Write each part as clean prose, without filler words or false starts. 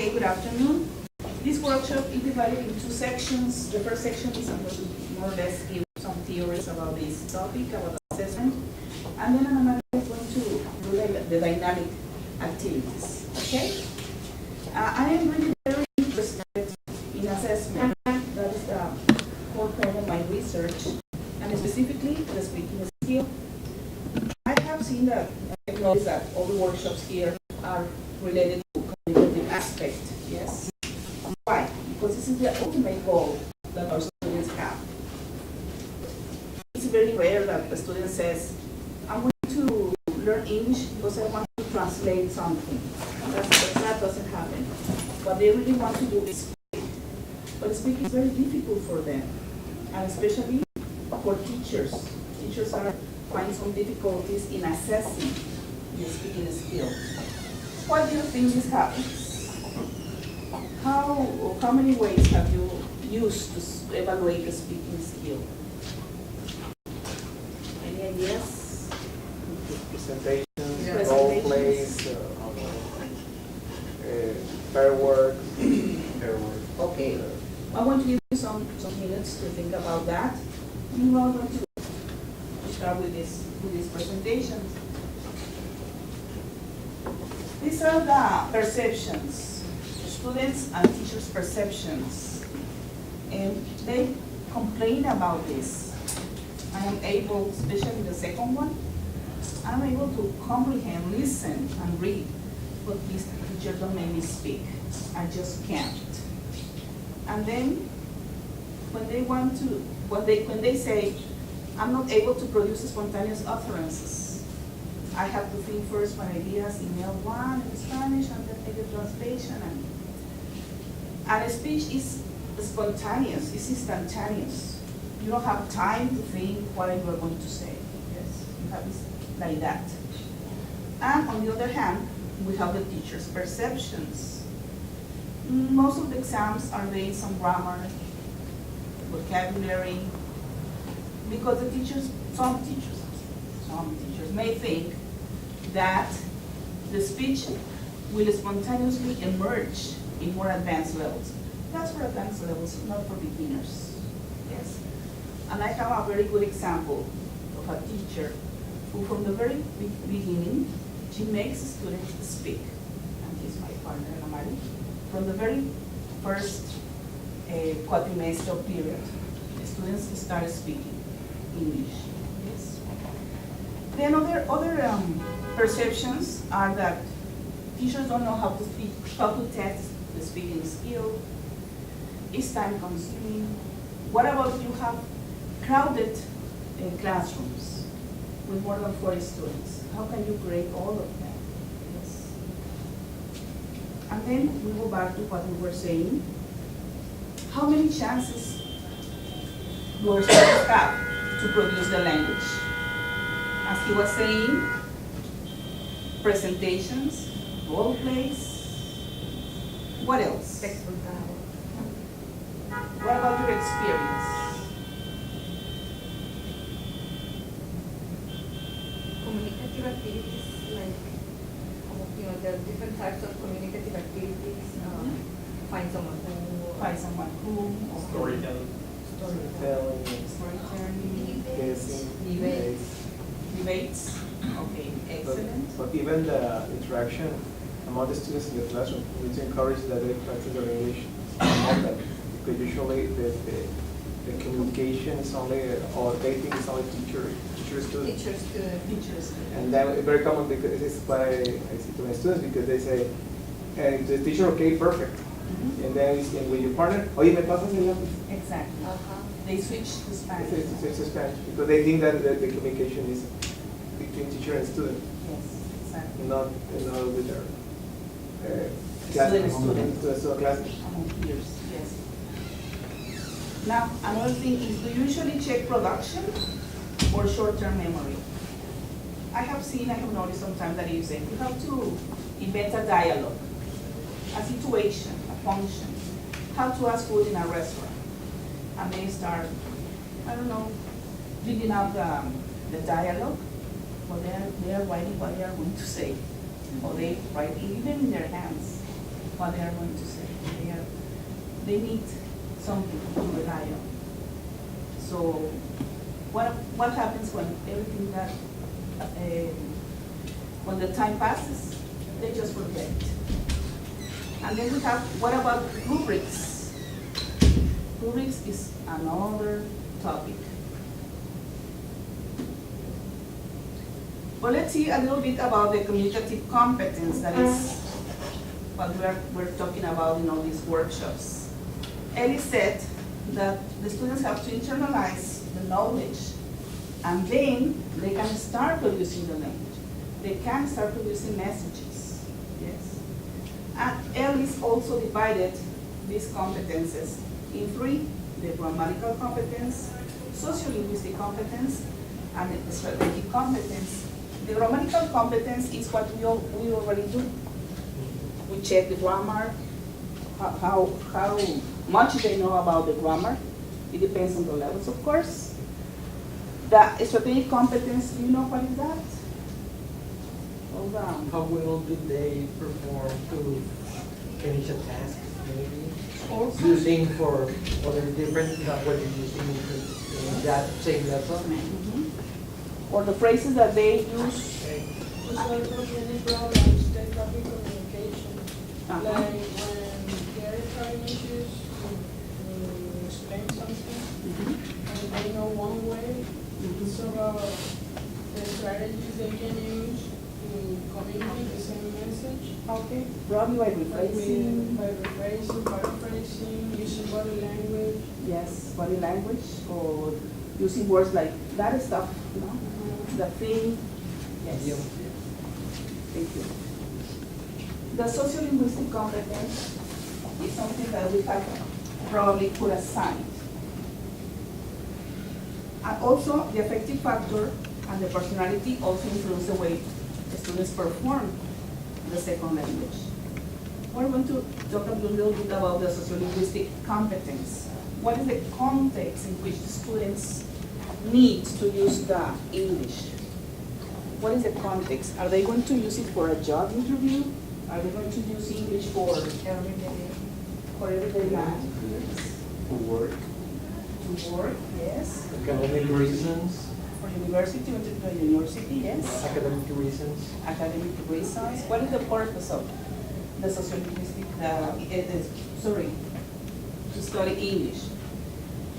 Okay, good afternoon. This workshop is divided into two sections. The first section is I'm going to more or less give some theories about this topic, about assessment. And then I'm going to do the dynamic activities, okay? I am really very interested in assessment. That is the core part of my research, and specifically the speaking skill. I have seen that, I noticed that all the workshops here are related to cognitive aspect, yes? Why? Because this is the ultimate goal that our students have. It's very rare that the student says, I'm going to learn English because I want to translate something. That doesn't happen. What they really want to do is speak. But speaking is very difficult for them, and especially for teachers. Teachers find some difficulties in assessing the speaking skill. Why do you think this happens? How many ways have you used to evaluate the speaking skill? Any ideas? Presentations, role plays, pair work. Okay. I want to give you some minutes to think about that. And we're going to start with this presentation. These are the perceptions, students and teachers' perceptions. And they complain about this. I am able, especially the second one, I'm able to comprehend, listen, and read, but these teachers don't make me speak. I just can't. And then, when they say, I'm not able to produce spontaneous utterances, I have to think first my ideas, email one in Spanish, and then take a translation. And speech is spontaneous, it's instantaneous. You don't have time to think what you are going to say. Yes, you have it like that. And on the other hand, we have the teacher's perceptions. Most of the exams are based on grammar, vocabulary, because some teachers may think that the speech will spontaneously emerge in more advanced levels. That's for advanced levels, not for beginners. Yes. And I have a very good example of a teacher who from the very beginning, she makes students speak. And he's my partner, Maria. From the very first quadrimestral period, the students start speaking English. Yes. Then other perceptions are that teachers don't know how to speak, how to test the speaking skill. It's time consuming. What about you have crowded classrooms with more than 40 students? How can you grade all of them? Yes. And then we go back to what we were saying. How many chances do our students have to produce the language? As he was saying, presentations, role plays. What else? What about your experience? Communicative activities, like, there are different types of communicative activities. Find someone who, Storytelling. Debates. Okay, excellent. But even the interaction among the students in the classroom, we need to encourage that they practice their English among them. Because usually the communication is only, or they think it's only teacher-student. Teachers. And then it's very common because it's what I see to my students, because they say, the teacher, okay, perfect. And then with your partner, oye, me pasas el lápiz. Exactly. They switch to Spanish. They switch to Spanish because they think that the communication is between teacher and student, Yes, exactly. not with their classmates. Among peers, yes. Now, another thing is, do you usually check production or short-term memory? I have noticed sometimes that you say, you have to invent a dialogue, a situation, a function, how to ask food in a restaurant. And they start, I don't know, reading out the dialogue, or they are writing what they are going to say, or they write even in their hands. what they are going to say. They need something to rely on. So what happens when everything that, when the time passes, they just forget. And then we have, what about rubrics? Rubrics is another topic. Well, let's see a little bit about the communicative competence. That is what we're talking about in all these workshops. Ellie said that the students have to internalize the knowledge, and then they can start producing the language. They can start producing messages, yes. And Ellis also divided these competences in three: the grammatical competence, sociolinguistic competence, and the strategic competence. The grammatical competence is what we already do. We check the grammar, how much they know about the grammar. It depends on the levels, of course. The strategic competence, do you know what is that? Hold on. How well do they perform to finish a task, maybe? Also, Using for other different than what you're using in that same lesson? Mhm. Or the phrases that they use. Resolve any problems, take up in communication. Uh-huh. Like when they're having issues to explain something, Mhm. and they know one way, Mhm. so the strategies they can use to communicate the same message. Okay. Probably by Like rephrasing. by rephrasing, paraphrasing, using body language. Yes, body language, or using words like that stuff, you know, the thing. Yes. Idiom. Thank you. The sociolinguistic competence is something that we have probably put aside. And also, the affective factor and the personality also influence the way the students perform the second language. We're going to talk a little bit about the sociolinguistic competence. What is the context in which the students need to use the English? What is the context? Are they going to use it for a job interview? Are they going to use English for everyday life? To work. To work, yes. Academic reasons, For university, went to the university, yes. academic reasons. Academic reasons. What is the purpose of the sociolinguistic, to study English?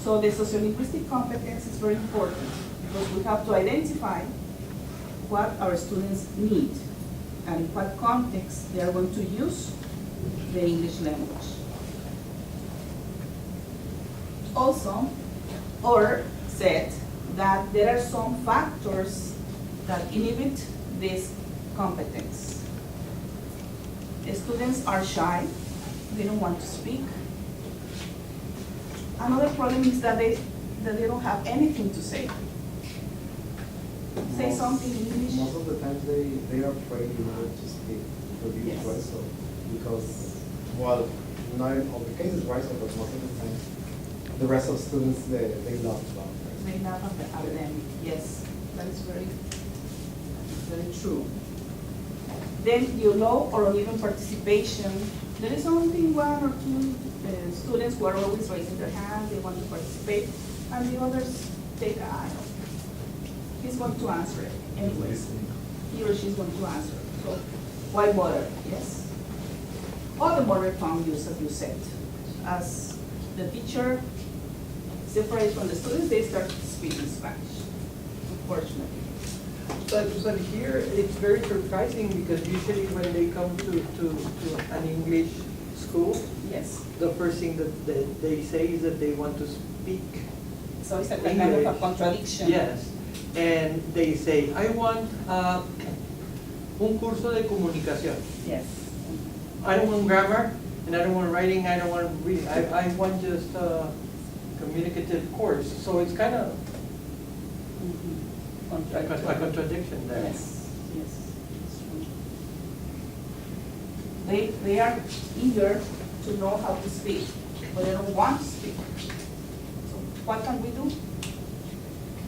So the sociolinguistic competence is very important because we have to identify what our students need and in what context they are going to use the English language. Also, Orr said that there are some factors that inhibit this competence. The students are shy, they don't want to speak. Another problem is that they don't have anything to say. Say something in English. Most of the times they are afraid, to speak for the Yes. so because, well, not in all the cases, right, so, but most of the time, the rest of students, they love to laugh, right? May not have the academic, yes, that is very true. Then the low or uneven participation, there is only one or two students who are always raising their hand, they want to participate, and the others take a eye. He's going to answer it anyways. He or she's going to answer. So why bother? Yes. All the mother tongue use, as you said. As the teacher separates from the students, they start speaking Spanish, unfortunately. But here, it's very surprising because usually when they come to an English school, Yes. the first thing that they say is that they want to speak. So it's a kind of a English. contradiction. Yes, and they say, I want un curso de comunicación. Yes. I don't want grammar, and I don't want writing, I don't want reading. I want just a communicative course. So it's kind of a contradiction there. Yes, yes. It's true. They are eager to know how to speak, but they don't want to speak. So what can we do?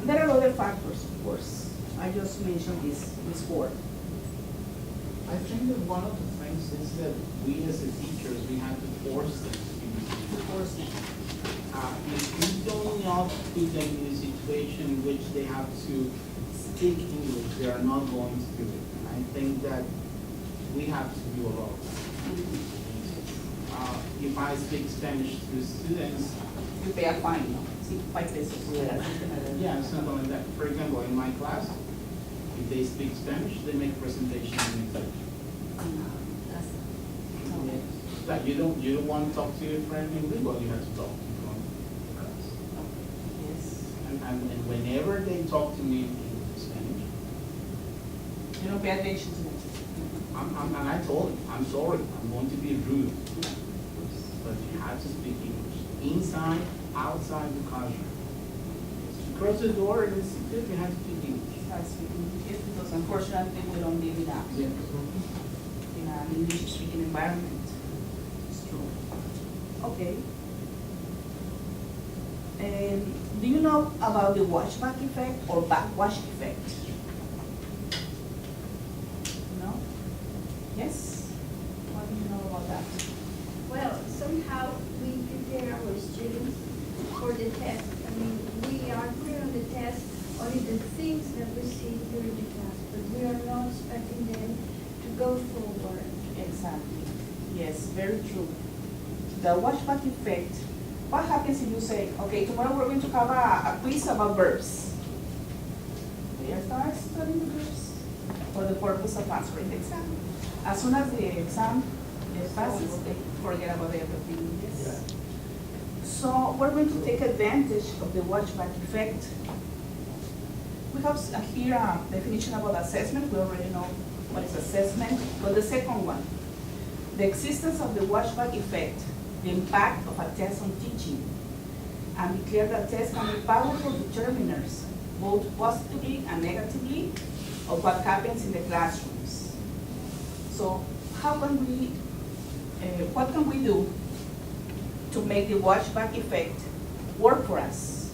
There are other factors, of course. I just mentioned these four. I think that one of the things is that we as the teachers, we have to force them to be. If we do not put them in a situation in which they have to speak English, they are not going to do it. And I think that we have to do a lot of that. If I speak Spanish to students, You pay a fine, no? Sí, 5 pesos. yeah, something like that. For example, in my class, if they speak Spanish, they make presentations in English. Like you don't want to talk to your friend in English, well, you have to talk to them. Yes. And whenever they talk to me in Spanish, You don't pay attention to it. and I told them, I'm sorry, I'm going to be rude, but you have to speak English, inside, outside the classroom. To cross the door and sit there, you have to speak English. Start speaking English because unfortunately we don't live in an English-speaking environment. It's true. Okay. Do you know about the washback effect or backwash effect? No? Yes? What do you know about that? Well, somehow we prepare our students for the test. I mean, we are putting on the test only the things that we see during the class, but we are not expecting them to go forward. Exactly. Yes, very true. The washback effect. What happens if you say, okay, tomorrow we're going to have a quiz about verbs? They start studying the verbs for the purpose of answering the exam. As soon as the exam passes, they forget about everything. Yes. So we're going to take advantage of the washback effect. We have here a definition about assessment. We already know what is assessment. But the second one, the existence of the washback effect, the impact of a test on teaching, and declare that tests can be powerful determiners, both positively and negatively, of what happens in the classrooms. So how can we, what can we do to make the washback effect work for us?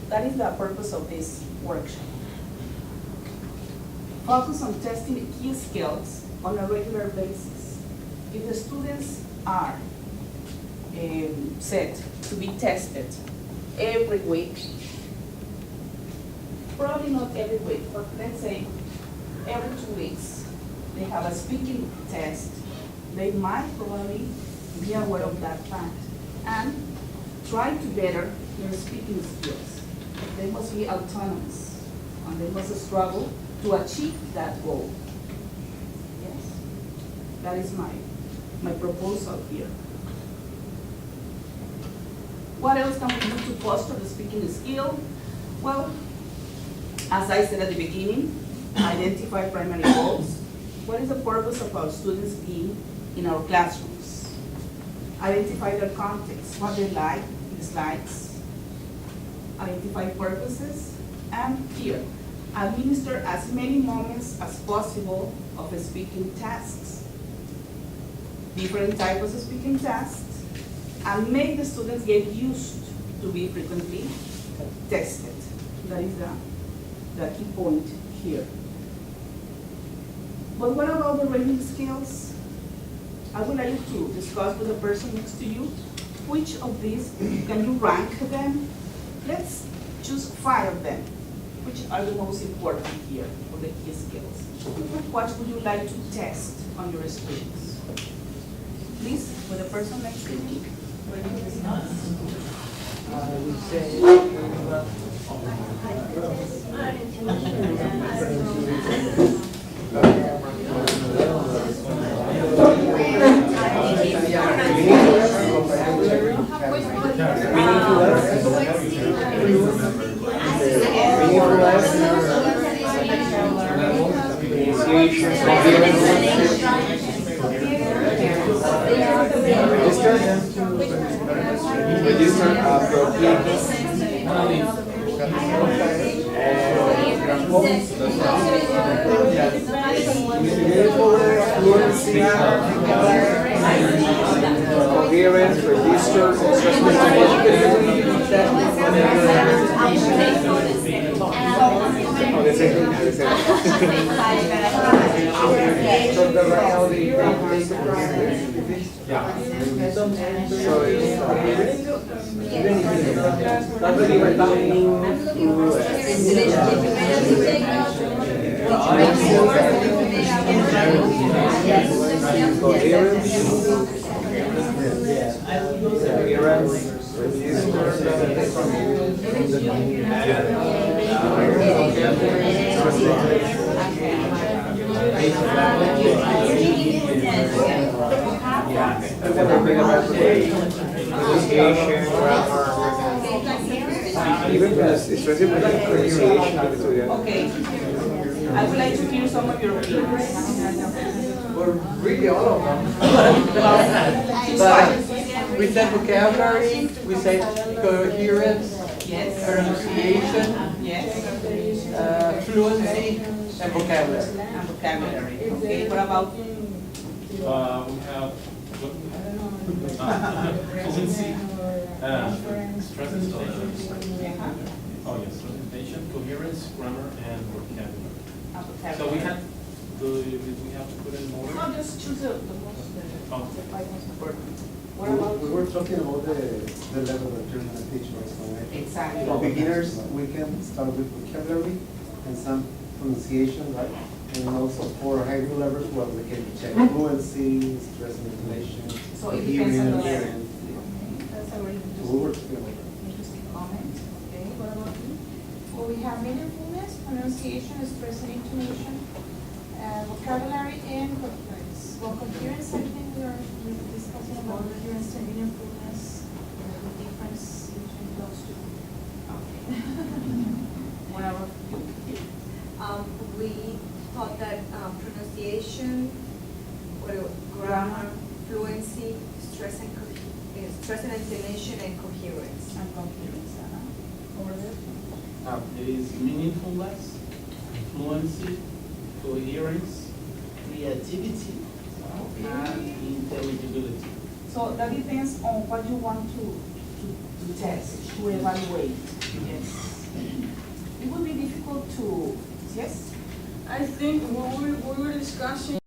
That is the purpose of this workshop. Focus on testing key skills on a regular basis. If the students are set to be tested every week, probably not every week, but let's say every 2 weeks, they have a speaking test, they might probably be aware of that fact and try to better their speaking skills. They must be autonomous and they must struggle to achieve that goal. Yes, that is my proposal here. What else can we do to foster the speaking skill? Well, as I said at the beginning, identify primary goals. What is the purpose of our students being in our classrooms? Identify their context, what they like, dislikes. Identify purposes, and here, administer as many moments as possible of speaking tasks. Different types of speaking tasks, and make the students get used to be frequently tested. That is the key point here. But what about the reading skills? I would like you to discuss with the person next to you which of these can you rank them. Let's choose 5 of them. Which are the most important here for the key skills? What would you like to test on your students? Please, with the person next to you, ready to discuss? I would say, coherence, register, So it's, That's what you were talking I'm looking for even especially with the pronunciation of the two, Okay. I would like to hear some of your opinions. Well, really all of them. But we said vocabulary, we said coherence, Yes. pronunciation, Yes. fluency, and vocabulary. And vocabulary. Okay, what about? We have fluency, stress and tolerance. Oh, yes, presentation, coherence, grammar, and vocabulary. So we have, we have to put in more? No, just choose the most, Oh. the five most important. What about? We were talking about the level that you're gonna teach right now, right? Exactly. For beginners, we can start with vocabulary and some pronunciation, right? And also for high school levels, well, we can check fluency, stress and intonation. So it depends on the level. coherence. That's a very So we were talking about that. interesting comment. Okay, what about you? Well, we have meaningfulness, pronunciation, stress and intonation, vocabulary, and coherence. Well, coherence, I think we are discussing about coherence and meaningfulness, the difference between those two. Okay. What about you? We thought that pronunciation, grammar, fluency, stress and intonation, and coherence. And coherence, over there? There is meaningfulness, fluency, coherence, creativity, and intelligibility. So that depends on what you want to test, to evaluate. Yes. It would be difficult to, yes? I think we were discussing